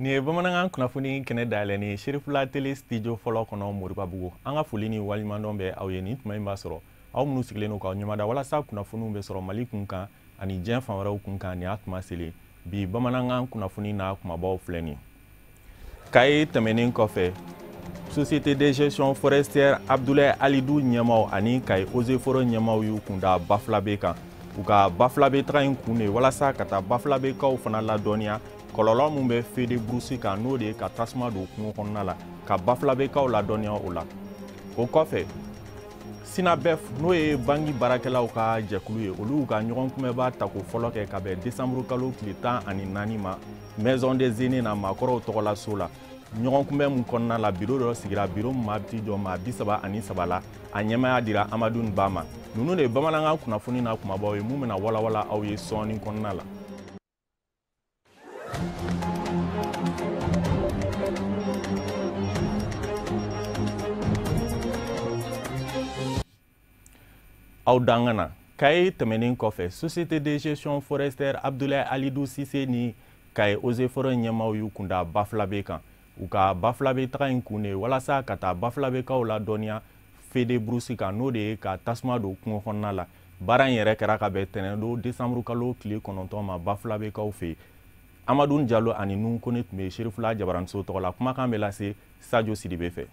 Ni ye bamanankan kunnafoni kɛnɛ dayɛlɛni Sherifula tele studio fɔlɔ kɔnɔ Moribabugu. An ka foli ni waliɲumandɔn bɛ aw ye, nin tuma in b'a sɔrɔ aw minnu sigilen n'u k'aw ɲɛmada walasa kunnafoniw bɛ sɔrɔ Mali kunkan ani diɲɛ fan wɛrɛw kunkan nin y'a tuma selen bi bamanankan kunnafoni n'a kumabaw filɛ nin. Kaye tɛmɛnen kɔfɛ Société de gestion forestière Abdoulaye Alidou ɲɛmaw ani Kaye Eaux et Forêts ɲɛmaw y'u kunda Bafulabe kan. U ka Bafulabe taga in kun de walasa ka taa Bafulabekaw fana ladɔnniya kɔlɔlɔ min bɛ feu de brousse kan n'o de ye ka tasuma don kungo kɔnɔna la ka Bafulabekaw ladɔnniya o la. O kɔfɛ Sinabef n'o ye bangi baarakɛlaw ka jɛkulu ye olu ka ɲɔgɔn kunbɛba tako fɔlɔ kɛ ka bɛn décembre kalo tile 14 ma Maison des aînés na maakɔrɔw tɔgɔla so la. ɲɔgɔn kunbɛn mun kɔnɔna la biro dɔ sigira biro min maa bi jɔ maa 33 la a ɲɛmaya dira Amadu Ba ma. Ninnu de ye bamanankan kunnafoni na kumabaw ye mun bɛna walawala aw ye sɔɔni kɔnɔna la. Aw dangana Kaye tɛmɛnen kɔfɛ Société de gestion forestière Abdoulaye Alidou Cissé ni Kaye Eaux et Forêts ɲɛmaw y'u kunda Bafulabe kan. U ka Bafulabe taga in kun de walasa ka taa Bafulabekaw ladɔnniya feu de brousse kan n'o de ye ka tasuma don kungo kɔnɔna la. Baara in yɛrɛ kɛra ka bɛn tɛnɛn don décembre kalo tile 9 ma Bafulabekaw fɛ yen. Amadou Diallo ani Nuhu Kone tun bɛ Sherifula Jabaranso tɔgɔ la. Kumakan bɛ lase Sadio Sidibe fɛ.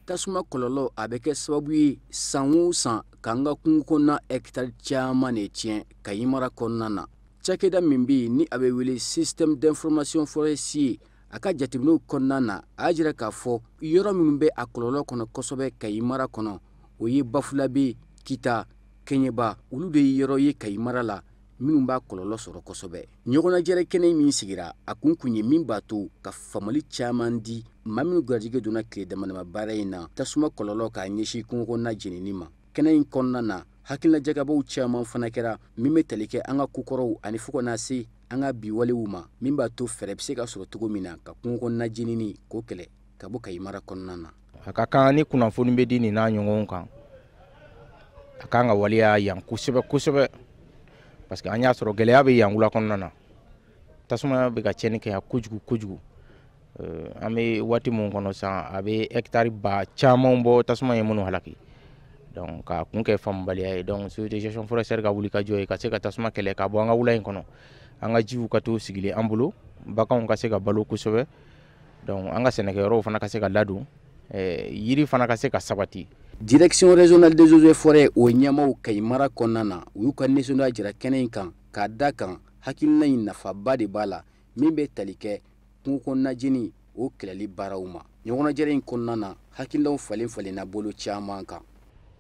Tasuma kɔlɔlɔ a bɛ kɛ sababu ye san o san k'an ka kungo kɔnɔna hectare caman de tiɲɛ Kayi mara kɔnɔna na. Cakɛda min bɛ yen ni a bɛ wele système d'information forestier a ka jateminɛw kɔnɔna na a y'a jira k'a fɔ yɔrɔ minnu bɛ a kɔlɔlɔ kɔnɔ kosɛbɛ Kayi mara kɔnɔ o ye Bafulabe, Kita, Kɛɲɛba olu de ye yɔrɔ ye Kayi mara la minnu b'a kɔlɔlɔ sɔrɔ kosɛbɛ. Ɲɔgɔnnajɛrɛ kɛnɛ min sigira a kun ye min b'a to ka famali caman di maa minnu garijɛgɛ donna tile damadama baara in na tasuma kɔlɔlɔ k'a ɲɛsin kungo kɔnɔna jenini ma. Kɛnɛ in kɔnɔna na hakilinajagabaw caman fana kɛra min bɛ tali kɛ an ka kokɔrɔw ani fo kana se an ka biwalew ma min b'a to fɛɛrɛ bɛ se ka sɔrɔ cogo min na ka kungo kɔnɔna jenini k'o kɛlɛ ka bɔ Kayi mara kɔnɔna na. A ka kan ni kunnafoni bɛ di nin n'a ɲɔgɔnw kan a kan ka waleya yan kosɛbɛ kosɛbɛ parce que an y'a sɔrɔ gɛlɛya bɛ yan wula kɔnɔna na tasuma bɛ ka tiɲɛni kɛ yan kojugu kojugu an bɛ waati mun kɔnɔ sisan a bɛ hectare ba caman bɔ tasuma ye minnu halaki donc ka kun kɛ faamubaliya ye donc Société de gestion forestière ka wuli ka jɔ ye ka se ka tasuma kɛlɛ ka bɔ an ka wula in kɔnɔ an ka jiw ka to sigilen an bolo baganw ka se ka balo kosɛbɛ donc an ka sɛnɛkɛyɔrɔw fana ka se ka ladon yiri fana ka se ka sabati. Direction régionale des eaux et forêts o ɲɛmaw Kayi mara kɔnɔna na u y'u ka nisɔndiya jira kɛnɛ in kan k'a da kan hakilina in nafaba de b'a la min bɛ tali kɛ kungo kɔnɔna jeni o kɛlɛli baaraw ma. Ɲɔgɔnnajɛrɛ in kɔnɔna na hakilinaw falen falenna bolo caman kan.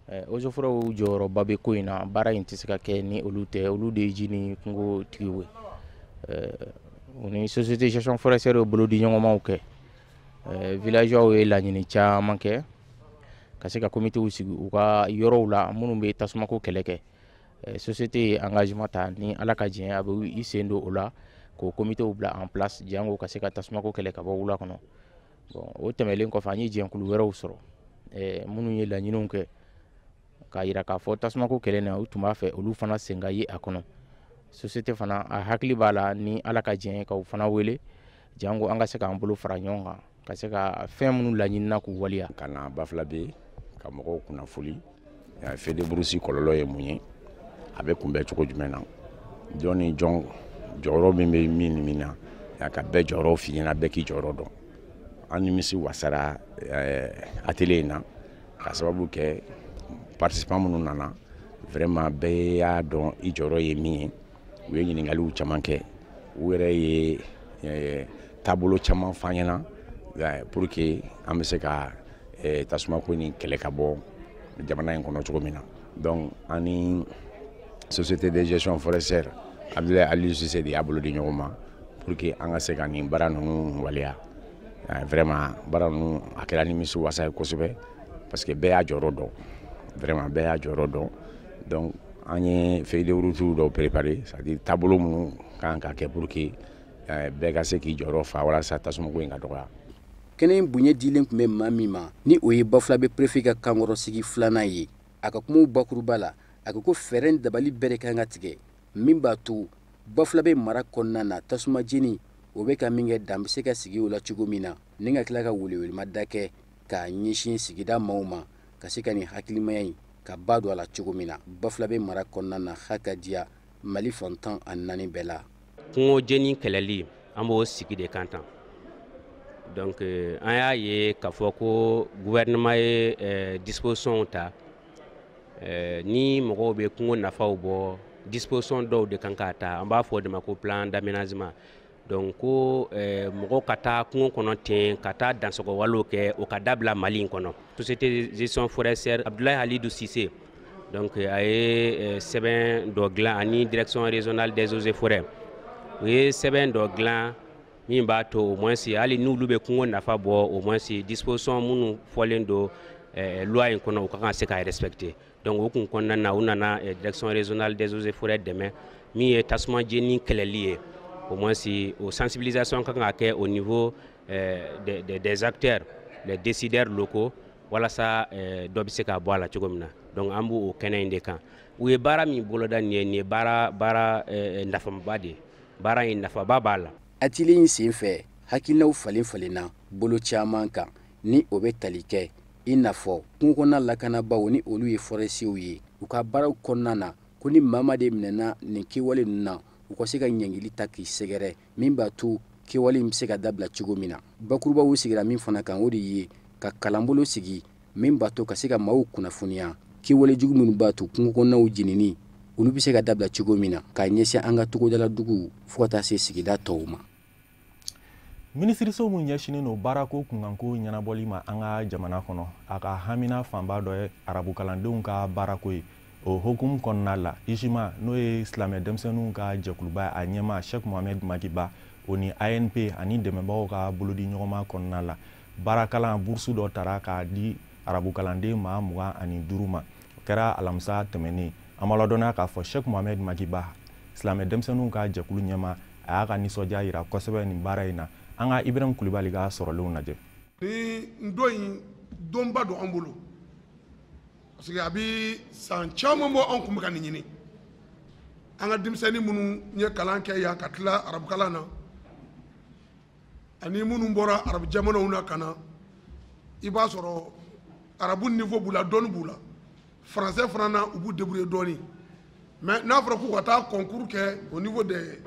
Eaux et Forêts jɔyɔrɔba bɛ ko in na baara in tɛ se ka kɛ ni olu tɛ olu de ye ji ni kungo tigiw ye u ni Société de gestion forestière bolo di ɲɔgɔnmaw kɛ villageois ye laɲini caman kɛ ka se ka comité sigi u ka yɔrɔw la minnu bɛ tasumako kɛlɛ kɛ société ye engagement ta ni ala ka jɛn a bɛ i sen don o la k'o comité bila en place jango ka se ka tasumako kɛlɛ ka bɔ wula kɔnɔ bon o tɛmɛlen kɔfɛ an ye jɛnkulu wɛrɛw sɔrɔ minnu ye laɲiniw kɛ k'a jira k'a fɔ tasumako kɛlɛ na u tun b'a fɛ olu fana sen ka ye a kɔnɔ société fana a hakili b'a la ni ala ka jɛn ka u fana wele jango an ka se k'an bolo fara ɲɔgɔn kan ka se ka fɛn minnu laɲinina k'u waliya. Ka na Bafulabe ka mɔgɔw kunnafoni feu de brousse kɔlɔlɔ ye mun ye a bɛ kunbɛn cogo jumɛn na jɔn ni jɔn jɔyɔrɔ min bɛ min ni min na a ka bɛɛ jɔyɔrɔ f'i ɲɛna bɛɛ k'i jɔyɔrɔ dɔn an nimisi wasara atelier in na ka sababu kɛ participants minnu nana vraiment bɛɛ y'a dɔn i jɔyɔrɔ ye min ye u ye ɲininkaliw caman kɛ u yɛrɛ ye taabolo caman f'an ɲɛna pour que an bɛ se ka tasumako ni kɛlɛ ka bɔ jamana in kɔnɔ cogo min na donc ani Société de gestion forestière Abdoulaye Alidou Cissé de y'a bolo di ɲɔgɔn ma pour que an ka se ka nin baara ninnu waleya vraiment baara ninnu a kɛra nimisi wasa ye kosɛbɛ parce que bɛɛ y'a jɔyɔrɔ dɔn vraiment bɛɛ y'a jɔyɔrɔ dɔn donc an ye feuille de route dɔw préparé c'est à dire taabolo minnu kan ka kɛ pour que bɛɛ ka se k'i jɔyɔrɔ fa walasa tasumako in ka dɔgɔya. Kɛnɛ in bonya dilen tun bɛ maa min ma ni o ye Bafulabe préfet ka kankɔrɔsigi filanan ye a ka kumaw bakuruba la a ko fɛɛrɛ dabali bɛɛ de kan ka tigɛ min b'a to Bafulabe mara kɔnɔna na tasuma jeni o bɛ ka min kɛ dan bɛ se ka sigi o la cogo min na ni ka tila ka welewelema da kɛ k'a ɲɛsin sigida maaw ma ka se ka nin hakilimaya in ka ba don a la cogo min na Bafulabe mara kɔnɔna na haka diya Mali fantan a 4 bɛɛ la. Kungo jeni kɛlɛli an b'o sigi de kan tan. Donc an y'a ye k'a fɔ ko gouvernement ye disposition ta ni mɔgɔw bɛ kungo nafaw bɔ disposition dɔw de kan ka ta an b'a fɔ o de ma ko plan d'aménagement. Donc ko mɔgɔw ka taa kungo kɔnɔ ten ka taa dansɔgɔwalew kɛ o ka dabila Mali in kɔnɔ. Société gestion forestière Abdoulaye Halidou Cissé donc a ye sɛbɛn dɔ dilan ani direction régionale des eaux et forêts u ye sɛbɛn dɔ dilan min b'a to au moins hali n'olu bɛ kungo nafa bɔ au moins disposition minnu fɔlen don loi in kɔnɔ u ka kan se k'a respecter. Donc o kun kɔnɔna na u nana direction régionale des eaux et forêts dɛmɛ min ye tasuma jeni kɛlɛli ye. Au moins o sensibilisation kan ka kɛ au niveau des acteurs, les décideurs locaux walasa dɔ bɛ se ka bɔ a la cogo min na. Donc an b'o kɛnɛ in de kan. U ye baara min boloda nin ye baara nafaba de ye. Baara in nafaba b'a la. Atelier in sen fɛ hakilinaw falen-falenna bolo caman kan ni o bɛ tali kɛ i n'a fɔ kungo kɔnɔna lakanabaw ni olu ye forestiers ye u ka baaraw kɔnɔna na ko ni maa de minɛna nin kɛwale ninnu na u ka se ka ɲɛngili ta k'i sɛgɛrɛ min b'a to kɛwale in bɛ se ka dabila cogo min na. Bakurubaw sigira min fana kan o de ye ka kalanbolo sigi min b'a to ka se ka maaw kunnafoniya kɛwale jugu minnu b'a to kungo kɔnɔnaw jenini olu bɛ se ka dabila cogo min na k'a ɲɛsin an ka togodala duguw fo ka taa se sigida tɔw ma. Minisiriso mun ɲɛsinen no baarako kunkanko ɲɛnabɔli ma an ka jamana kɔnɔ a ka hamina fanba dɔ ye arabu kalandenw ka baarako ye. O hokumu kɔnɔna la IJIMA n'o ye silamɛ denmisɛnninw ka jɛkuluba a ɲɛma Sheikh Mohamed Makiba o ni ANP ani dɛmɛbagaw ka bolodi ɲɔgɔnma kɔnɔna la baarakalan bourse dɔ tara k'a di arabu kalanden maa 25 ma. O kɛra alamisa tɛmɛnen an b'a ladɔnniya k'a fɔ Sheikh Mohamed Makiba silamɛ denmisɛnninw ka jɛkulu ɲɛma a y'a ka nisɔndiya yira kosɛbɛ nin baara in na. An ka Ibrahim Kulibali ka sɔrɔlenw lajɛ. Ni dɔ in donba don an bolo parce que a bɛ san caman bɔ an kun bɛ ka nin ɲini an ka denmisɛnnin minnu ye kalan kɛ yan ka tila arabu kalan na ani minnu bɔra arabu jamanaw na ka na i b'a sɔrɔ arabu niveau b'u la dɔnni b'u la français fana na u b'u débrouiller dɔɔni mais n'a fɔra k'u ka taa concours kɛ au niveau des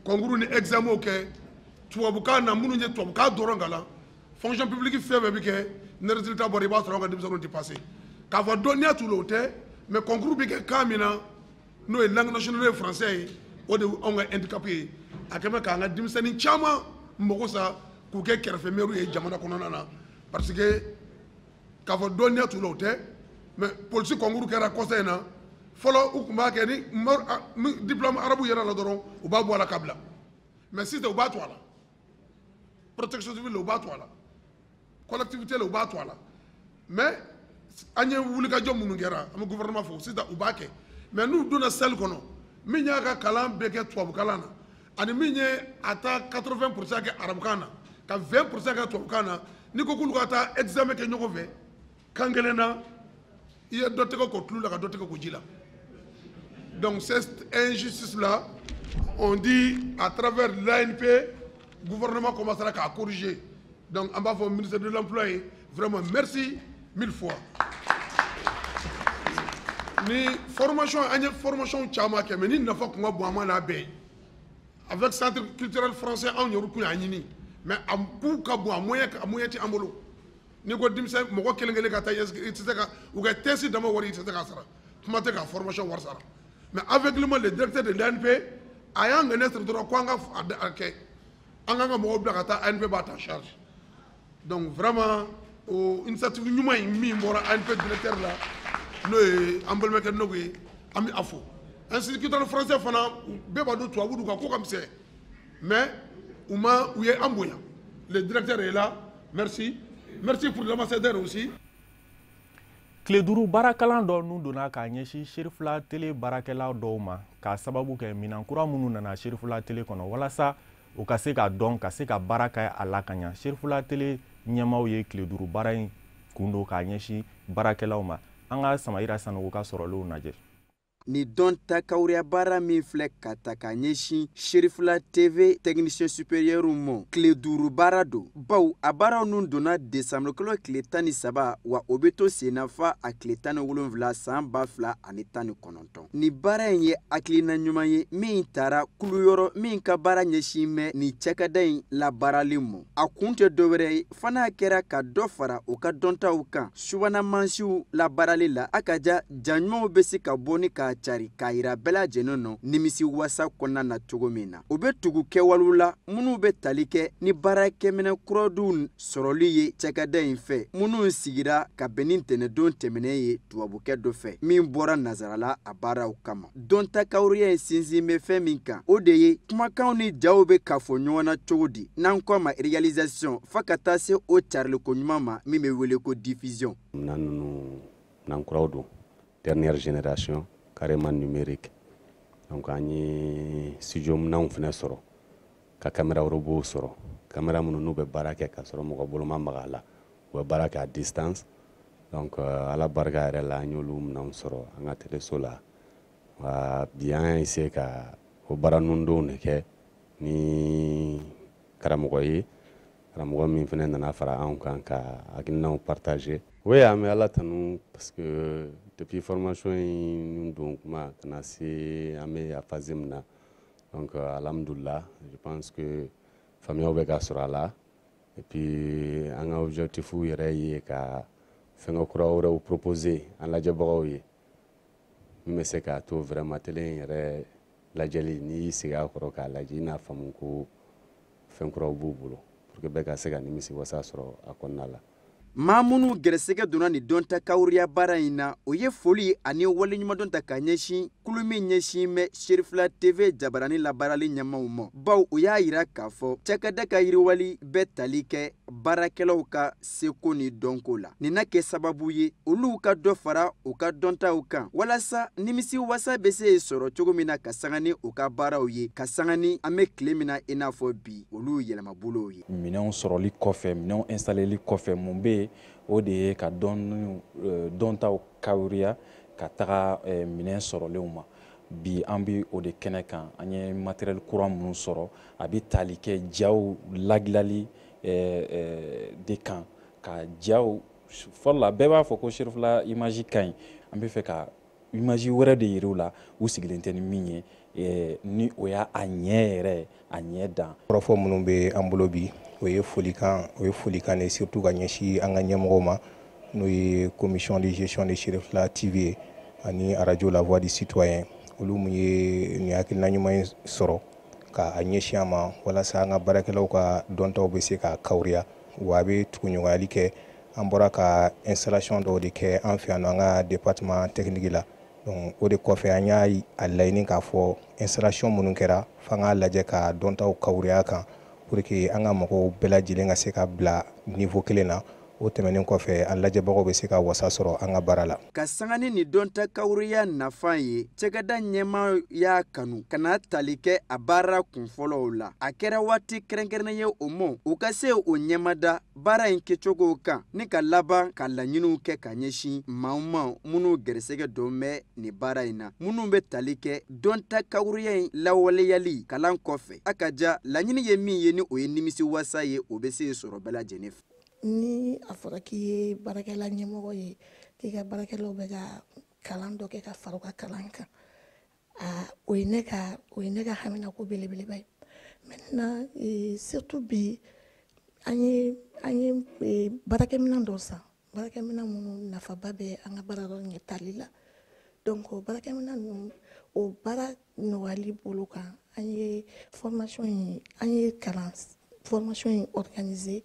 concours ni examens kɛ tubabukan na minnu ye tubabukan dɔrɔn kalan fonction publique fɛn bɛɛ bɛ kɛ ni résultat bɔra i b'a sɔrɔ an ka denmisɛnninw tɛ passer k'a fɔ dɔnniya t'u la o tɛ mais concours bɛ kɛ kan min na n'o ye langue nationale ye français ye o de anw ka handicapé ye a kɛn bɛ k'an ka denmisɛnnin caman mago sa k'u kɛ kɛrɛfɛ mɛruw ye jamana kɔnɔna na parce que k'a fɔ dɔnniya t'u la o tɛ mais police concours kɛra kɔsa in na fɔlɔ u tun b'a kɛ ni diplôme arabu yɛrɛ la dɔrɔn u b'a bɔ a la ka bila mais sisan u b'a to a la protection civile u b'a to a la collectivité la u b'a to a la mais an ye wulikajɔ minnu kɛra an bɛ gouvernement fo sisan u b'a kɛ mais n'u donna salle kɔnɔ min y'a ka kalan bɛɛ kɛ tubabukalan na ani min ye a ta 80% kɛ arabukan na ka 20% kɛ tubabukan na ni ko k'olu ka taa examen kɛ ɲɔgɔn fɛ kan kelen na i ye dɔ tɛgɛ kɔ tulu la ka dɔ tɛgɛ kɔ ji la donc cette injustice là on dit à travers l'ANP gouvernement commencera à corriger. Donc, on va faire le ministère de l'Emploi. Vraiment, merci 1000 fois. Ni formation, une formation chama que mais ni n'a pas qu'on va boire la baie. Avec centre culturel français, on y a recours à Nini. Mais à pour qu'à boire moyen ti ambolo. Ni ko dimse mo ko kelengele ka tay etc. ou ka tesi dama wari etc. sara. Kuma te ka formation war sara. Mais avec le directeur de l'ANP, ayant un ministre de Kwanga OK. En tant que ANP bat en charge. Donc vraiment, initiative ñuma mi mbora ANP directeur là, no embelme ke no gi ami afo. Institut culturel français fana beba do to wudu ko comme c'est. Mais ouma ou est amboya. Le directeur est là. Merci. Merci pour l'ambassadeur aussi. Kleduru barakalan dɔ nu donna k'a ɲɛsin Sherifula tele baarakɛlaw dɔw ma k'a sababu kɛ minankura minnu nana Sherifula tele kɔnɔ walasa u ka se ka dɔn ka se ka baara kɛ a la ka ɲa. Sherifula tele ɲɛmaw ye Kleduru baara in kun don k'a ɲɛsin baarakɛlaw ma. An ka Samayira Sanogo ka sɔrɔlenw lajɛ. ni dɔn ta kawuriya baara min filɛ ka ta ka ɲɛsin Sherifula TV technicien supérieur mɔ tile 5 baara don baw a baaraw nun donna décembre kalo tile 13 wa o bɛ to senna fa a tile 17 san 2019 ni baara in ye hakilina ɲuman ye min taara kuluyɔrɔ min ka baara ɲɛsin mɛ ni cɛkada in labaarali mɔ a kun tɛ dɔwɛrɛ ye fana kɛra ka dɔ fara u ka dɔntaw kan subana mansiw labaarali la a ka ja jaɲumanw bɛ se ka bɔ ni k'a cari k'a yira bɛɛ lajɛlen nɔ nimisi wasa kɔnɔna na cogo min na u bɛ tugu kɛwalew la minnu bɛ tali kɛ ni baarakɛminɛ kuradenw sɔrɔli ye cɛkada in fɛ minnu sigira ka bɛn ni ntɛnɛndon tɛmɛnen ye tubabukɛ dɔ fɛ min bɔra nazarala a baaraw kama dɔnta kawuriya in sinsin bɛ fɛn min kan o de ye kumakanw ni jaw bɛ ka fɔ ɲɔgɔn na cogo di n'an kɔ ma réalisation fa ka taa se o cariliko ɲuman ma min bɛ wele ko diffusion n'an kuraw don dernière génération carrément numérique donc an ye studio minanw fɛnɛ sɔrɔ ka caméra robot sɔrɔ caméra minnu n'u bɛ baara kɛ ka sɔrɔ mɔgɔ bolo ma maga a la u bɛ baara kɛ à distance donc ala barika yɛrɛ la an y'olu minanw sɔrɔ an ka teleso la bi an y'a essayer ka o baara ninnu dɔw de kɛ ni karamɔgɔ ye karamɔgɔ min fɛnɛ nana fara anw kan ka hakilinaw partager oui an bɛ ala tanu parce que depuis formation in don kuma kana se an bɛ a phase min na donc alhamdulillah je pense que faamuyaw bɛ ka sɔrɔ a la et puis an ka objectif yɛrɛ ye ka fɛngɛ kura wɛrɛw proposer an lajɛbagaw ye min bɛ se k'a to vraiment télé in yɛrɛ lajɛli n'i y'i sigi a kɔrɔ k'a lajɛ i n'a faamu ko fɛn kuraw b'u bolo pour que bɛɛ ka se ka nimisi wasa sɔrɔ a kɔnɔna la. maa minnu gɛrɛsɛgɛ donna ni dɔnta kawuriya baara in na o ye foli ani waleɲumandɔn ta ka ɲɛsin kulu min ɲɛsin bɛ Sherifula TV jabarani labaarali ɲɛmaw ma baw o y'a yira k'a fɔ cɛkada ka yiriwali bɛ tali kɛ baarakɛlaw ka seko ni dɔnko la nin na kɛ sababu ye olu ka dɔ fara u ka dɔntaw kan walasa nimisi wasa bɛ se sɔrɔ cogo min na ka sanga ni u ka baaraw ye ka sanga ni an bɛ tile min na i n'a fɔ bi olu yɛlɛmabolow ye minɛnw sɔrɔli kɔfɛ minɛnw installeli kɔfɛ mun bɛ yen o de ye ka dɔntaw kawuriya ka taga minɛn sɔrɔlenw ma bi an bɛ o de kɛnɛ kan an ye matériel kura minnu sɔrɔ a bɛ tali kɛ jaw lagilali de kan ka jaw fɔlɔ la bɛɛ b'a fɔ ko Sherifula image ka ɲi an bɛ fɛ ka image wɛrɛ de yir'u la u sigilen tɛ ni min ye ni o y'a ɲɛ yɛrɛ a ɲɛ dan kɔrɔfɔ minnu bɛ an bolo bi o ye folikan de surtout ka ɲɛsin an ka ɲɛmɔgɔw ma n'o ye commission de gestion de Sherifula TV ye ani radio la voix du citoyen olu mun ye nin hakilina ɲuman in sɔrɔ ka a ɲɛsin an ma walasa an ka baarakɛlaw ka dɔntaw bɛ se ka kawuriya wa a bɛ tuguɲɔgɔnyali kɛ an bɔra ka installation dɔw de kɛ an fɛ yan nɔ an ka département technique la donc o de kɔfɛ an y'a laɲini k'a fɔ installation minnu kɛra f'an k'a lajɛ ka dɔntaw kawuriya kan pour que an ka mɔgɔw bɛɛ lajɛlen ka se ka bila niveau kelen na o tɛmɛnen kɔfɛ an lajɛbagaw bɛ se ka wasa sɔrɔ an ka baara la. Ka sanga ni dɔnta kawuriya nafa ye cɛkada ɲɛmaa y'a kanu ka n'a tali kɛ a baara kunfɔlɔw la a kɛra waati kɛrɛnkɛrɛnnen ye o mɔ u ka se o ɲɛmada baara in kɛcogow kan ni ka laban ka laɲiniw kɛ ka ɲɛsin maa minnu gɛrɛsɛgɛ don bɛ nin baara in na minnu bɛ tali kɛ dɔnta kawuriya in lawaleyali kalan kɔfɛ a ka ja laɲini ye min ye ni o ye nimisi wasa ye o bɛ se sɔrɔ bɛɛ lajɛlen fɛ. Ni a fɔra k'i ye baarakɛla ɲɛmɔgɔ ye k'i ka baarakɛlaw bɛ ka kalan dɔ kɛ ka fara u ka kalan kan o ye ne ka haminako belebeleba ye maintenant surtout bi an ye baarakɛminɛn dɔw san baarakɛminɛn minnu nafaba bɛ an ka baara dɔ ɲɛ tali la donc o baarakɛminɛn ninnu o baara nɔgɔyali bolo kan an ye formation in organiser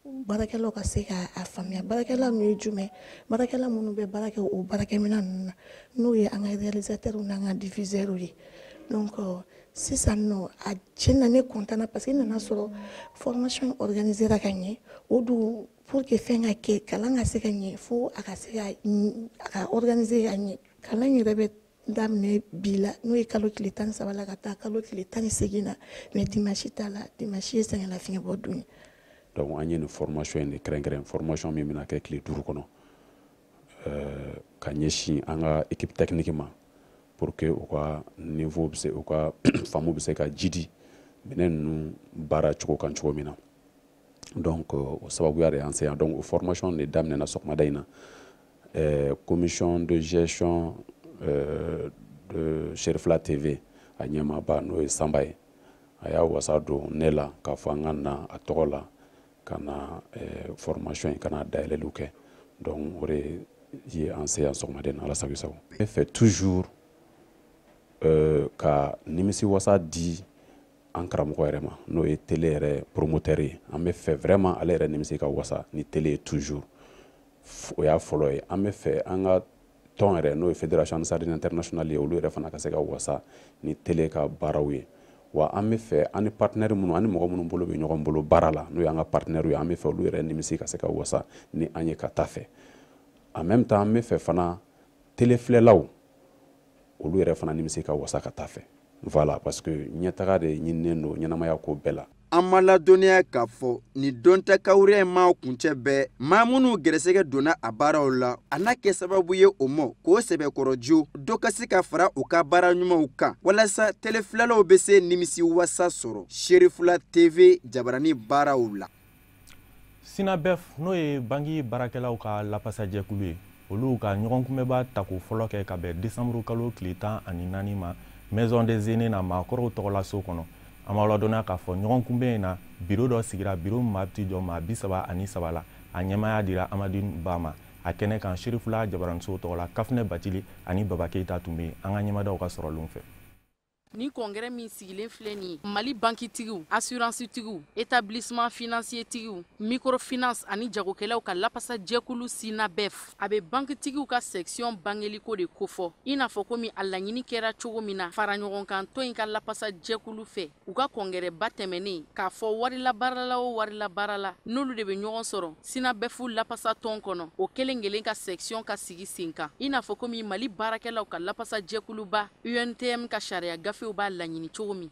baarakɛlaw ka se k'a faamuya baarakɛla ninnu ye jumɛn baarakɛla minnu bɛ baara kɛ o baarakɛminɛn ninnu na n'o ye an ka réalisateurs n'an ka diffuseurs ye donc sisan nɔ a tiɲɛ na ne content na parce que nana sɔrɔ formation organiser ka ɲɛ o dun pour que fɛn ka kɛ kalan ka se ka ɲɛ fo a ka se ka organiser ka ɲɛ kalan yɛrɛ bɛ daminɛ bi la n'o ye kalo tile 13 la ka taa kalo tile 18 na mais dimanche t'a la dimanche ye sɛgɛnlafiɲɛbɔ don ye. Donc an ye nin formation in de kɛrɛnkɛrɛn formation min bɛna kɛ tile 5 kɔnɔ ka ɲɛsin an ka équipe technique ma pour que u ka niveau bɛ se u ka faamu bɛ se ka jidi minɛn ninnu baara cogo kan cogo min na. Donc o sababuya de y'an se yan. Donc o formation de daminɛna sɔgɔmada in na. Commission de gestion de Cherifla TV a ɲɛmaaba n'o ye Sanba ye, a y'a wasa don ne la k'a fɔ an ka na a tɔgɔ la ka na formation in ka na dayɛlɛliw kɛ. Donc o de ye an se yan sɔgɔmada in na, Ala sago i sago. Ne fɛ toujours ka nimisi wasa di an karamɔgɔ yɛrɛ ma n'o ye télé yɛrɛ promoteur ye. An bɛ fɛ vraiment ale yɛrɛ nimisi ka wasa ni télé ye toujours. O y'a fɔlɔ ye. An bɛ fɛ an ka tɔn yɛrɛ n'o ye Fédération Ansarudine Internationale ye, olu yɛrɛ fana ka se ka wasa ni télé ka baaraw ye. Wa an bɛ fɛ an ni partenaire minnu ani mɔgɔ minnu bolo bɛ ɲɔgɔn bolo baara la n'o y'an ka partenaire ye, an bɛ fɛ olu yɛrɛ nimisi ka se ka wasa ni an ye ka taa fɛ. En même temps an bɛ fɛ fana télé filɛlaw olu yɛrɛ fana nimisi ka wasa ka taa fɛ. Voilà, parce que ɲɛtaga de ɲininen don ɲɛnamaya ko bɛɛ la. An ma ladɔnniya k'a fɔ nin dɔn tɛ kawuriya in ma kuncɛ bɛɛ maa minnu gɛrɛsɛgɛ donna a baaraw la a n'a kɛ sababu ye o ma k'o sɛbɛkɔrɔjo dɔ ka se ka fara u ka baara ɲumanw kan walasa téléphilaw bɛ se nimisi wasa sɔrɔ Cherifla TV jabarani baaraw la. Sinabef n'o ye bangi baarakɛlaw ka lapasajɛkulu ye, olu ka ɲɔgɔn kunbɛba tako fɔlɔ kɛ ka bɛn décembre kalo tile 14 ma Maison des aînés na maakɔrɔw tɔgɔla so kɔnɔ. An b'a ladɔnniya k'a fɔ ɲɔgɔn kunbɛn in na biro dɔ sigira, biro min maa bɛ jɔ maa 33 la. A ɲɛmaya dira Amadou Ba ma. A kɛnɛ kan Cherifla jabaraniso tɔgɔ la Kafunɛ Batili ani Baba Keita tun bɛ yen. An ka ɲɛmadaw ka sɔrɔlenw fɛ. Ni congrès min sigilen filɛ nin ye Mali bankitigiw, assurance tigiw, établissement financier tigiw, microfinance ani jagokɛlaw ka lapasa jɛkulu Sinabef a bɛ bankitigiw ka section bangeliko de kofɔ i n'a fɔ komi a laɲini kɛra cogo min na fara ɲɔgɔn kan tɔn in ka lapasa jɛkulu fɛ u ka congrès ba tɛmɛnen k'a fɔ warila baarala o warila baarala n'olu de bɛ ɲɔgɔn sɔrɔ Sinabefu lapasa tɔn kɔnɔ o kelen kelen ka section ka sigi sen kan i n'a fɔ komi Mali baarakɛlaw ka lapasa jɛkuluba UNTM ka sariya gafew b'a laɲini cogo min.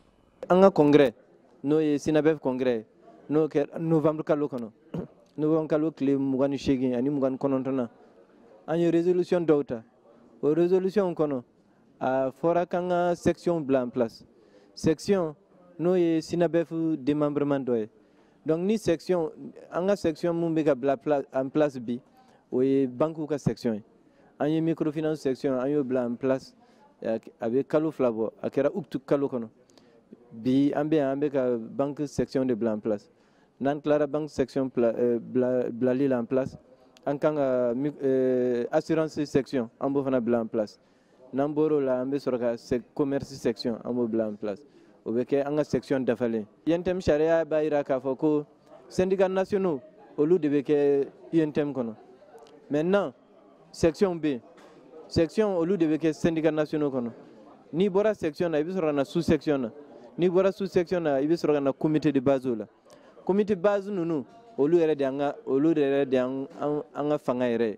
An ka congrès n'o ye Sinabef congrès n'o kɛra novembre kalo kɔnɔ novembre kalo tile 28 ani 29 na an ye résolution dɔw ta o résolution kɔnɔ a fɔra k'an ka section bila en place section n'o ye Sinabef démembrement dɔ ye donc ni section an ka section mun bɛ ka bila en place bi o ye banque ka section ye an ye microfinance section an y'o bila en place a bɛ kalo 2 bɔ a kɛra août kalo kɔnɔ bi an bɛ ka banque section de bila en place n'an tilara banque section bilali la en place an kan ka assurance section an b'o fana bila en place n'an bɔr'o la an bɛ sɔrɔ ka commerce section an b'o bila en place o bɛ kɛ an ka section dafalen UNTM sariya b'a jira k'a fɔ ko syndicats nationaux olu de bɛ kɛ UNTM kɔnɔ maintenant section B section olu de bɛ kɛ syndicats nationaux kɔnɔ n'i bɔra section na i bɛ sɔrɔ ka na sous section na n'i bɔra sous section na i bɛ sɔrɔ ka na comité de base la comité base ninnu olu yɛrɛ de an ka fanga yɛrɛ ye.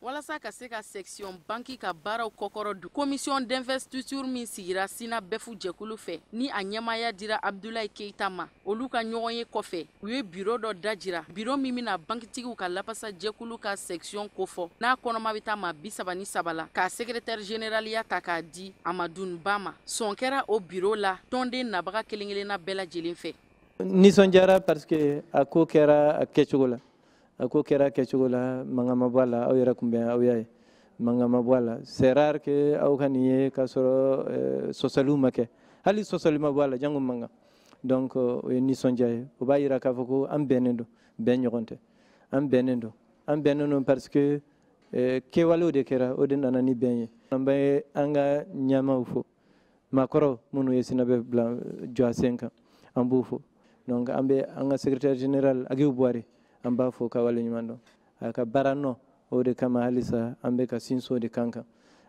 Walasa ka se ka section banki ka baaraw kɔkɔrɔ du commission d'investiture min sigira Sinabefu jɛkulu fɛ ni a ɲɛmaya dira Abdoulaye Keita ma olu ka ɲɔgɔn ye kɔfɛ u ye bureau dɔ dajira bureau min bɛna bankitigiw ka lapasa jɛkulu ka section kofɔ n'a kɔnɔma bɛ taa maa 33 la k'a secrétaire général ya ta k'a di Amadou Ba ma sɔn kɛra o bureau la tɔnden nabaga kelen kelenna bɛɛ lajɛlen fɛ. Nisɔndiyara parce que a ko kɛra a kɛcogo la. A ko kɛra kɛcogo la mankan ma bɔ a la aw yɛrɛ kun bɛn aw y'a ye mankan ma bɔ a la c'est rare que aw ka nin ye k'a sɔrɔ sɔsɔliw ma kɛ hali sɔsɔli ma bɔ a la jango mankan donc o ye nisɔndiya ye o b'a jira k'a fɔ ko an bɛnnen don bɛn ɲɔgɔn tɛ an bɛnnen don parce que kɛwalew de kɛra o de nana ni bɛn ye an bɛ an ka ɲɛmaaw fo maakɔrɔw minnu ye Sinabef bila jɔ a sen kan an b'u fo donc an bɛ an ka secrétaire général Agibu Buwari an b'a fɔ ka wale ɲuman dɔn a ka baara nɔ o de kama halisa an bɛ ka sinso de kan kan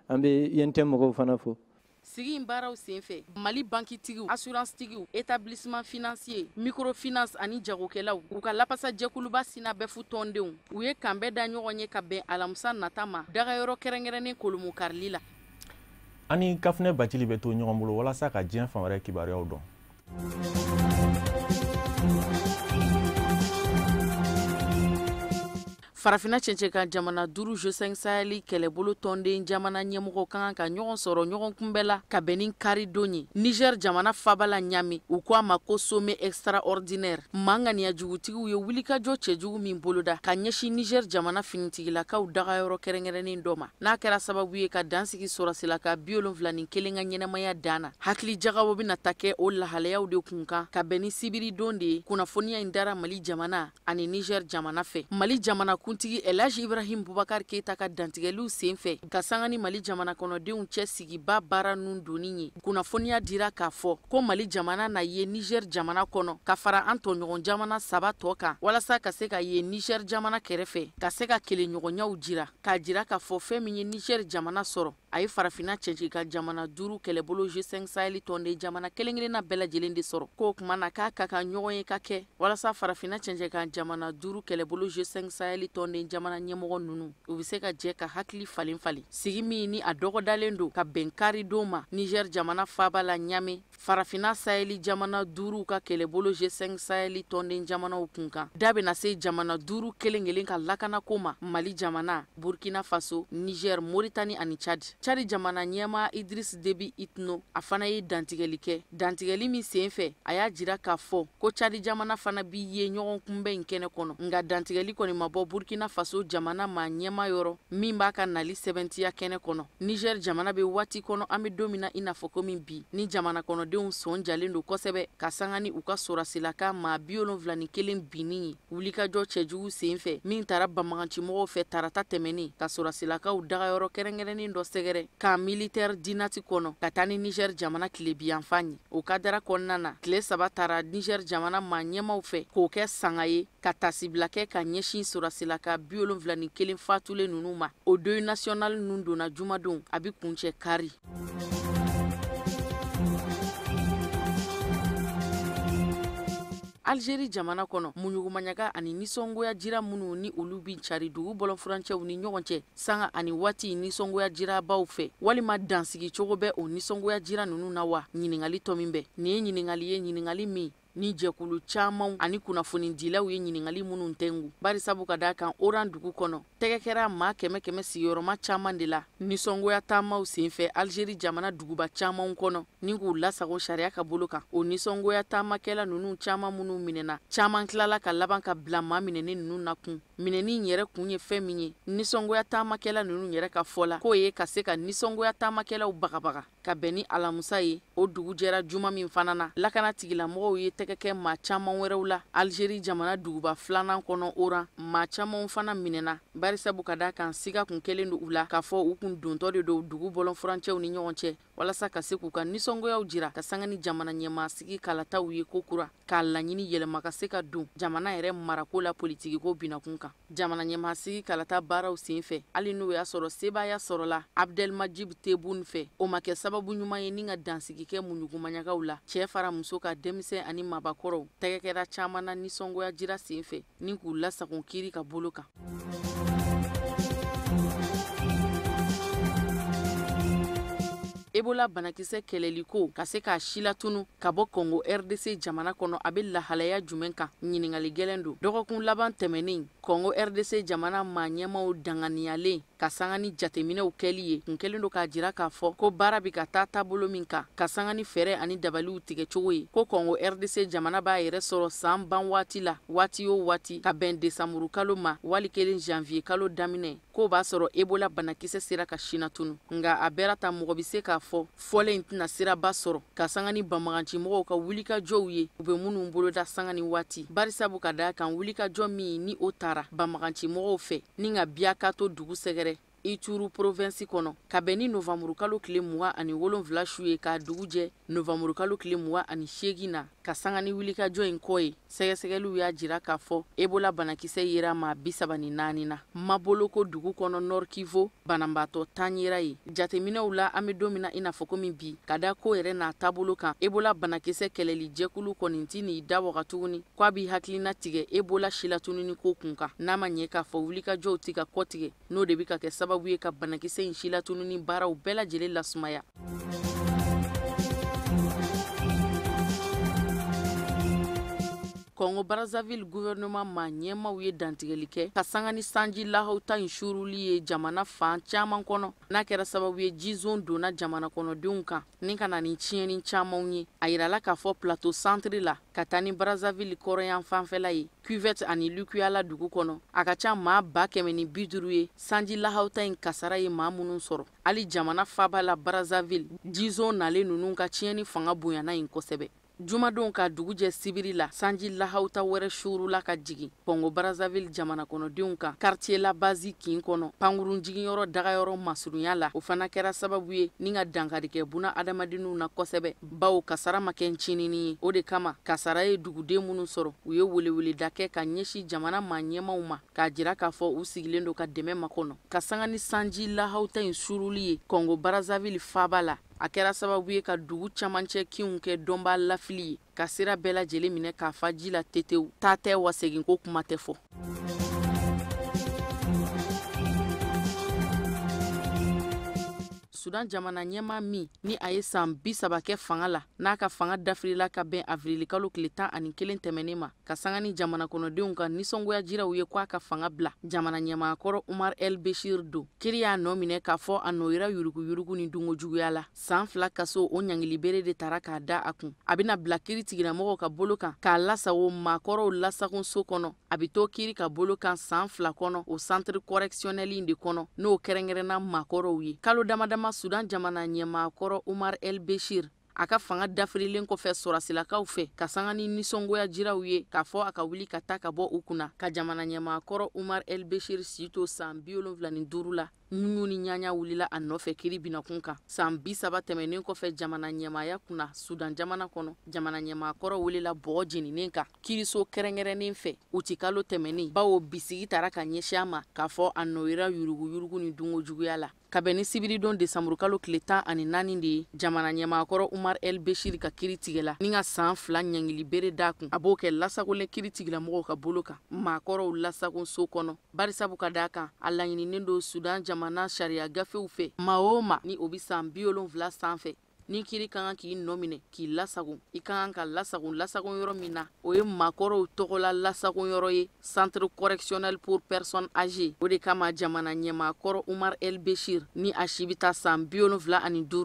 an bɛ UNTM mɔgɔw fana fo. Sigi in baaraw senfɛ Mali bankitigiw assurance tigiw établissement financier microfinance ani jagokɛlaw u ka lapasa jɛkuluba Sinabefu tɔndenw u ye kanbɛ da ɲɔgɔn ye ka bɛn alamisa nata ma dagayɔrɔ kɛrɛnkɛrɛnnen Kolomo karili la. Ani Kafunɛ Batili bɛ to ɲɔgɔn bolo walasa ka diɲɛ fan wɛrɛ kibaruyaw dɔn. farafina cɛncɛn ka jamana 5 G5 Sahel kɛlɛbolo tɔnden jamana ɲɛmɔgɔ kan ka ɲɔgɔn sɔrɔ ɲɔgɔn kunbɛn la ka bɛn ni kari don ye. Niger jamana fabala ɲami u ko a ma ko sommet extraordinaire. Mangania jugutigiw ye wulikajɔ cɛjugu min boloda ka ɲɛsin Niger jamana finitigilakaw dagayɔrɔ kɛrɛnkɛrɛnnen dɔ ma. N'a kɛra sababu ye ka dansigi sɔrɔsila ka 71 ka ɲɛnɛmaya dana. Hakili jagabɔ bɛna ta kɛ o lahalayaw de kun kan ka bɛn ni sibiri don de ye. Kunnafoniya in dara Mali jamana ani Niger jamana fɛ. Mali jamana kuntigi Elhaji Ibrahim Boubacar Keita ka dantigɛliw senfɛ ka sanga ni Mali jamana kɔnɔdenw cɛ sigiba baara nun doni ye. Kunnafoniya dira k'a fɔ ko Mali jamana na ye Niger jamana kɔnɔ ka fara an tɔɲɔgɔn jamana 3 tɔ kan walasa ka se ka ye Niger jamana kɛrɛfɛ ka se ka kelenɲɔgɔnyaw jira k'a jira k'a fɔ fɛn min ye Niger jamana sɔrɔ a ye farafina cɛncɛn ka jamana 5 kɛlɛbolo G5 Sahel tɔnden jamana kelen-kelenna bɛɛ lajɛlen de sɔrɔ k'o kuma na k'a ka kan ɲɔgɔn ye ka kɛ walasa farafina cɛncɛn ka jamana 5 kɛlɛbolo G5 Sahel tɔnden jamana ɲɛmɔgɔ nunu u bɛ se ka jɛ ka hakili falen falen sigi min ni a dɔgɔdalen don ka bɛn kari don ma Niger jamana fabala ɲame farafina Sahel jamana 5 ka kɛlɛbolo G5 Sahel tɔnden jamanaw kun kan da bɛna se jamana 5 kelen-kelen ka lakanako ma Mali jamana Burkina Faso Niger Mauritanie ani Chad jamana ɲɛma Idriss Déby Itno a fana ye dantigɛli kɛ dantigɛli min senfɛ a y'a jira k'a fɔ ko Chad jamana fana bi ye ɲɔgɔn kunbɛn in kɛnɛ kɔnɔ nka dantigɛli kɔni ma bɔ Burkina Faso jamana ma ɲɛma yɔrɔ min b'a ka nali sɛbɛntiya kɛnɛ kɔnɔ Niger jamana bɛ waati kɔnɔ an bɛ don min na i n'a fɔ komi bi ni jamana kɔnɔdenw sɔn jalen don kosɛbɛ ka sanga ni u ka sɔrɔsilaka maa 71 binni ye wulikajɔ cɛjugu senfɛ min taara banbagancimɔgɔw fɛ tarata tɛmɛnen ka sɔrɔsilakaw dagayɔrɔ kɛrɛnkɛrɛnnen dɔ sɛgɛrɛ ka militaire dinati kɔnɔ ka taa ni Niger jamana tilebiyanfan ye o kadara kɔnɔna na tile 3 taara Niger jamana maa ɲɛmaw fɛ k'o kɛ sanga ye ka tasibila kɛ ka ɲɛsin sɔrɔsilaka 71 fatulen ninnu ma o deuil national nun donna jumadon a bi kuncɛ kari. Algérie jamana kɔnɔ muɲugumanyaga ani nisɔngoya jira minnu ni olu bi cari dugu bɔlɔnfurancɛw ni ɲɔgɔn cɛ sanga ani waati nisɔngoya jirabaw fɛ walima dansigi cogo bɛ o nisɔngoya jira ninnu na wa ɲiningali tɔ min bɛ nin ye ɲiningali min ni jɛkulu caman ani kunnafoni dilaw ye ɲiningali minnu tɛngu bari sabu ka da kan Oran dugu kɔnɔ tɛgɛ kɛra maa 100 sigiyɔrɔma caman de la nisɔngoya taamaw senfɛ Algérie jamana duguba caman kɔnɔ ni k'u lasago sariya ka bolo kan o nisɔngoya taamakɛla ninnu caman minnu minɛna caman tilala ka laban ka bila maa minɛnen ninnu na kun minɛni yɛrɛ kun ye fɛn min ye nisɔngoya taamakɛla ninnu yɛrɛ ka fɔ la k'o ye ka se ka nisɔngoya taamakɛlaw bagabaga ka bɛn ni alamusa ye o dugu jɛra juma min fana na lakana tigilamɔgɔw ye tɛgɛ kɛ maa caman wɛrɛw la Algérie jamana duguba 2nan kɔnɔ Oran maa caman fana minɛna bari sabu ka da kan siga kun kelen do u la k'a fɔ u kun dontɔ de do dugu bɔlɔnfurancɛw ni ɲɔgɔn cɛ walasa ka se k'u ka nisɔngoyaw jira ka sanga ni jamana ɲɛmaasigi kalataw ye ko kura k'a laɲini yɛlɛma ka se ka don jamana yɛrɛ marako la politigiko binakun kan jamana ɲɛmaasigi kalata baaraw senfɛ hali n'o y'a sɔrɔ sebaya sɔrɔla Abdelmajid Tebboune fɛ o ma kɛ sababu ɲuman ye ni ka dansigi kɛ muɲugumanɲagaw la cɛ fara muso ka denmisɛn ani mabakɔrɔw tɛgɛ kɛra caman na nisɔngoya jira senfɛ ni k'u lasago kiri ka bolo kan. Ebola banakisɛ kɛlɛliko ka se k'a si latunu ka bɔ Congo RDC jamana kɔnɔ a bɛ lahalaya jumɛn kan ɲiningali gɛlɛn don dɔgɔkun laban tɛmɛnen Congo RDC jamana maa ɲɛmaw danganiyalen ka sanga ni jateminɛw kɛli ye kun kelen do k'a jira k'a fɔ ko baara bi ka taa taabolo min kan ka sanga ni fɛɛrɛ ani dabaliw tigɛ cogo ye ko Congo RDC jamana b'a yɛrɛ sɔrɔ san ban waati la waati o waati ka bɛn desanburu kalo ma wali kelen janvier kalo daminɛ k'o b'a sɔrɔ Ebola banakisɛ sera ka si latunu nga a bɛra ta mɔgɔ bi se k'a fɔ fɔlen tɛna siraba sɔrɔ ka sanga ni banbagancimɔgɔw ka wulikajɔw ye u bɛ minnu boloda sanga ni waati bari sabu ka da kan wulikajɔ min ni o taara banbagancimɔgɔw fɛ ni ka biaka to dugu sɛgɛrɛ Ituri province kɔnɔ ka bɛn ni novamburu kalo tile 27 su ye k'a dugu jɛ novamburu kalo tile 28 na ka sanga ni wulikajɔ in kɔ ye sɛgɛsɛgɛliw y'a jira k'a fɔ Ebola banakisɛ yera maa 34 na Maboloko dugu kɔnɔ Nord Kivu banabaatɔ 10 yera ye jateminɛw la an bɛ don min na i n'a fɔ komi bi ka da ko yɛrɛ n'a taabolo kan Ebola banakisɛ kɛlɛli jɛkulu kɔni tɛ nin da waga tuguni k'a b'i hakilina tigɛ Ebola si latununi ko kun kan n'a ma ɲɛ k'a fɔ wulikajɔw tɛ ka kɔtigɛ n'o de bɛ ka kɛ sababu ye ka banakisɛ in si latununi baaraw bɛɛ lajɛlen lasumaya. Congo Brazzaville gouvernement ma ɲɛmaw ye dantigɛli kɛ ka sanga ni sanji lahawta in suruli ye jamana fan caman kɔnɔ n'a kɛra sababu ye jizon donna jamana kɔnɔdenw kan ni ka na ni tiɲɛni camanw ye a yirala k'a fɔ plateau centre la ka taa ni Brazzaville kɔrɔyan fanfɛla ye cuvette ani Lukuyala dugu kɔnɔ a ka ca maa 150 ye sanji lahawta in kasara ye maa minnu sɔrɔ hali jamana faaba la Brazzaville jizon nalen ninnu ka tiɲɛni fanga bonyana in kosɛbɛ. Jumadon ka dugujɛ sibiri la sanji lahawta wɛrɛ shurula ka jigin Congo Brazzaville jamana kɔnɔdenw kan quartier la base kin kɔnɔ pankurun jigiyɔrɔ dagayɔrɔ masurunya la o fana kɛra sababu ye ni ka dankari kɛ buna adamadenw na kosɛbɛ bawo kasara ma kɛ cinini ye o de kama kasara ye duguden minnu sɔrɔ u ye weleweleda kɛ ka ɲɛsi jamana ma ɲɛmaw ma k'a jira k'a fɔ u sigilen do ka dɛmɛ ma kɔnɔ ka sanga ni sanji lahawta in suruli ye Congo Brazzaville faaba la a kɛra sababu ye ka dugu camancɛ kinw kɛ dɔnbaa lafili ye ka sira bɛɛ lajɛlen minɛ k'a fa ji la tetew taa tɛ wa segin ko kuma tɛ fɔ. Sudan jamana ɲɛma min ni a ye san 30 kɛ fanga la n'a ka fanga dafirila ka bɛn avril kalo tile 11 tɛmɛnen ma ka sanga ni jamana kɔnɔdenw ka nisɔngoya jiraw ye k'a ka fanga bila jamana ɲɛmaakɔrɔ Umar El Bashir do kiri y'a nɔ minɛ k'a fɔ a nɔyira yuruguyurugu ni dungojuguya la san 2 kaso o ɲangili bere de tara k'a da a kun a bɛna bila kiri tigilamɔgɔw ka bolo kan k'a lasago maakɔrɔw lasagonso kɔnɔ a bɛ to kiri ka bolo kan san 2 kɔnɔ o centre correctionnel de kɔnɔ n'o kɛrɛnkɛrɛnna maakɔrɔw ye kalo damadama Sudan jamana ɲɛmaakɔrɔ Umar El Bashir a ka fanga dafirilen kɔfɛ sɔrasilakaw fɛ ka sanga ni nisɔngoya jiraw ye k'a fɔ a ka wuli ka taa ka bɔ u kunna ka jamana ɲɛmaakɔrɔ Umar El Bashir si to san 75 la ɲuɲu ni ɲaɲa wulila a nɔfɛ kiri binakun kan san 30 tɛmɛnen kɔfɛ jamana ɲɛmaaya kunna Sudan jamana kɔnɔ jamana ɲɛmaakɔrɔ welela bɔgɔ jeninen kan kiriso kɛrɛnkɛrɛnnen fɛ u ti kalo tɛmɛnen bawo bisigi tara ka ɲɛsi a ma k'a fɔ a nɔyira yuruguyurugu ni dungojuguya la ka bɛn ni sibiridon desanburu kalo tile 14 de ye jamana ɲɛmaakɔrɔ Umar El Bashir ka kiri tigɛla ni ka san 2 ɲangili bere d'a kun a b'o kɛ lasagolen kiri tigilamɔgɔw ka bolo kan maakɔrɔw lasagonso kɔnɔ barisabu ka d'a kan a laɲininen do Sudan jamana sariya gafew fɛ maa o maa ni o bi san 70 sanfɛ ni kiri ka kan k'i nɔ minɛ k'i lasago i ka kan ka lasago yɔrɔ min na o ye maakɔrɔw tɔgɔla lasago yɔrɔ ye centre correctionnel pour personnes âgées o de kama jamana ɲɛmaakɔrɔ Umar El Bashir ni a si bi taa san 75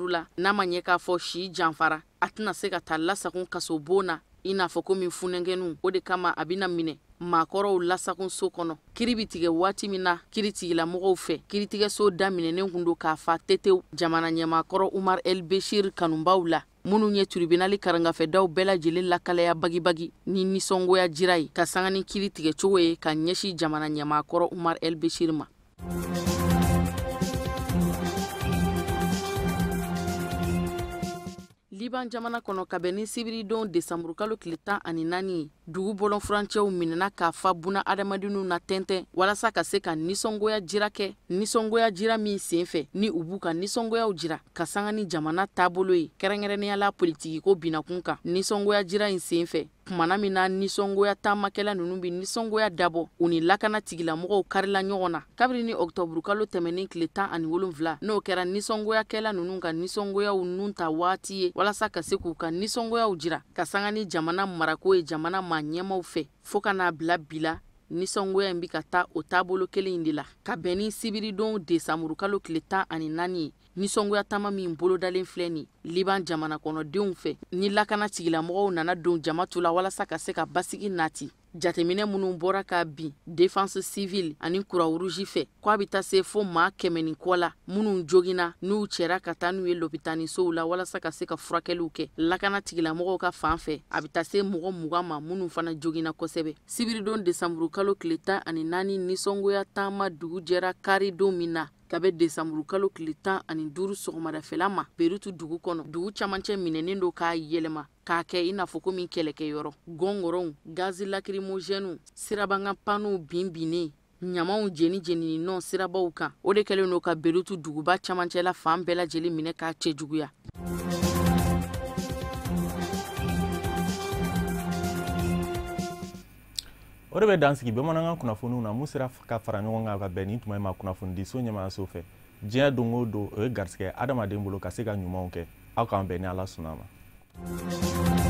la n'a ma ɲɛ k'a fɔ si janfara a tɛna se ka taa lasago kaso bon na i n'a fɔ komi funɛnkɛnu o de kama a bɛna minɛ maakɔrɔw lasagonso kɔnɔ kiri bi tigɛ waati min na kiri tigilamɔgɔw fɛ kiritigɛso daminɛnen kun do k'a fa tetew jamana ɲɛmaakɔrɔ Umar El Bashir kanubaw la minnu ye tribunali karangafɛdaw bɛɛ lajɛlen lakalaya bagibagi ni nisɔngoya jira ye ka sanga ni kiri tigɛ cogo ye ka ɲɛsi jamana ɲɛmaakɔrɔ Umar El Bashir ma. Liban jamana kɔnɔ ka bɛn ni sibiridon desanburu kalo tile 14 ye dugu bɔlɔn furancɛw minɛna k'a fa buna adamadenw na tɛntɛn walasa ka se ka nisɔngoya jira kɛ nisɔngoya jira min senfɛ ni u b'u ka nisɔngoyaw jira ka sanga ni jamana taabolo ye kɛrɛnkɛrɛnneyala politiki ko binakun kan nisɔngoya jira in senfɛ kumana min na nisɔngoya taamakɛla ninnu bi nisɔngoya dabɔ u ni lakana tigilamɔgɔw karila ɲɔgɔn na kabiri ni octobre kalo tɛmɛnen tile 17 n'o kɛra nisɔngoyakɛla ninnu ka nisɔngoyaw nun ta waati ye walasa ka se k'u ka nisɔngoyaw jira ka sanga ni jamana marako ye jamana ma ɲɛmaw fɛ fo ka n'a bila bila nisɔngoya in bi ka taa o taabolo kelen in de la ka bɛn ni sibiridon desanburu kalo tile 14 ye nisɔngoya taama min bolodalen filɛ nin Liban jamana kɔnɔdenw fɛ ni lakana tigilamɔgɔw nana don jama tu la walasa ka se ka basigi nati jateminɛ minnu bɔra ka bin défense civile ani croix rouge fɛ k'a bɛ taa se fo maa 100 ni kɔ la minnu joginna n'u cɛra ka taa n'u ye lopitanisow la walasa ka se ka furakɛliw kɛ lakana tigilamɔgɔw ka fan fɛ a bɛ taa se mɔgɔ 20 ma minnu fana joginna kosɛbɛ sibiridon desanburu kalo tile 14 nisɔngoya taama dugu jɛra kari don min na ka bɛ desanburu kalo tile 15 sɔgɔmadafɛla ma Berutu dugu kɔnɔ dugu camancɛ minɛnen do k'a yɛlɛma k'a kɛ i n'a fɔ komi kɛlɛkɛyɔrɔ gɔngɔrɔnw gazi lacrymogènes sirabanga paneau binbinnen ɲamaw jeni nɔ sirabaw kan o de kɛlen do ka Berutu duguba camancɛla fan bɛɛ lajɛlen minɛ k'a cɛjuguya. O de bɛ dansigi bamanankan kunnafoniw na mun sera ka fara ɲɔgɔn kan ka bɛn ni tuma ma kunnafoni di so ɲɛmaayaso fɛ diɲɛ don o don o ye garisɛgɛ adamaden bolo ka se ka ɲumanw kɛ aw k'an bɛn ni Ala sɔnna ma.